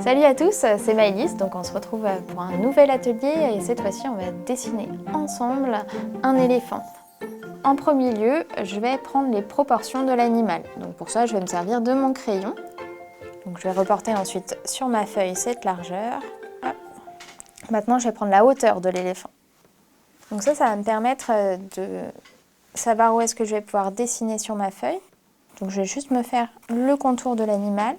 Salut à tous, c'est Maëlys, donc on se retrouve pour un nouvel atelier et cette fois-ci on va dessiner ensemble un éléphant. En premier lieu, je vais prendre les proportions de l'animal. Donc pour ça, je vais me servir de mon crayon. Donc je vais reporter ensuite sur ma feuille cette largeur. Hop. Maintenant, je vais prendre la hauteur de l'éléphant. Donc ça va me permettre de savoir où est-ce que je vais pouvoir dessiner sur ma feuille. Donc je vais juste me faire le contour de l'animal.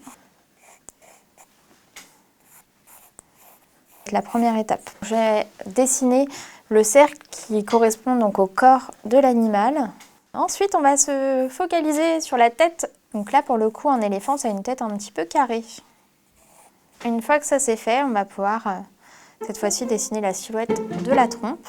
La première étape, je vais dessiner le cercle qui correspond donc au corps de l'animal. Ensuite, on va se focaliser sur la tête. Donc là, pour le coup, un éléphant, ça a une tête un petit peu carrée. Une fois que ça c'est fait, on va pouvoir cette fois-ci dessiner la silhouette de la trompe.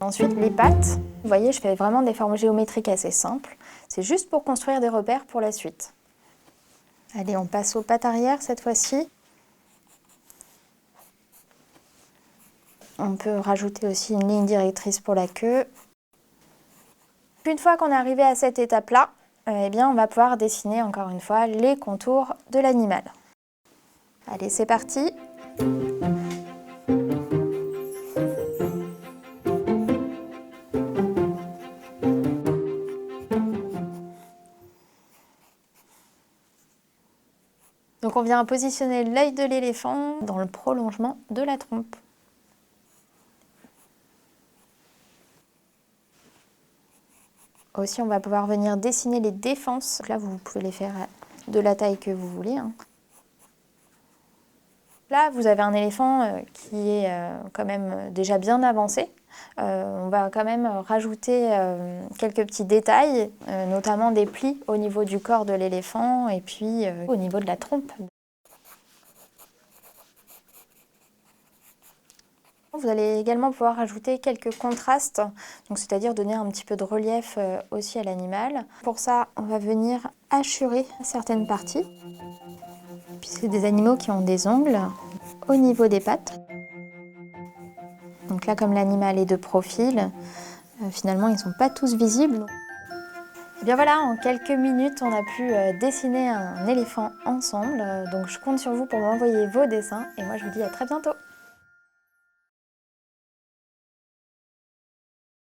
Ensuite, les pattes. Vous voyez, je fais vraiment des formes géométriques assez simples. C'est juste pour construire des repères pour la suite. Allez, on passe aux pattes arrière cette fois-ci. On peut rajouter aussi une ligne directrice pour la queue. Une fois qu'on est arrivé à cette étape-là, eh bien, on va pouvoir dessiner encore une fois les contours de l'animal. Allez, c'est parti! Donc on vient positionner l'œil de l'éléphant dans le prolongement de la trompe. Aussi, on va pouvoir venir dessiner les défenses. Là, vous pouvez les faire de la taille que vous voulez. Là, vous avez un éléphant qui est quand même déjà bien avancé. On va quand même rajouter quelques petits détails, notamment des plis au niveau du corps de l'éléphant et puis au niveau de la trompe. Vous allez également pouvoir ajouter quelques contrastes, c'est-à-dire donner un petit peu de relief aussi à l'animal. Pour ça, on va venir hachurer certaines parties. Puis c'est des animaux qui ont des ongles au niveau des pattes. Donc là, comme l'animal est de profil, finalement, ils ne sont pas tous visibles. Et bien voilà, en quelques minutes, on a pu dessiner un éléphant ensemble. Donc je compte sur vous pour m'envoyer vos dessins et moi je vous dis à très bientôt.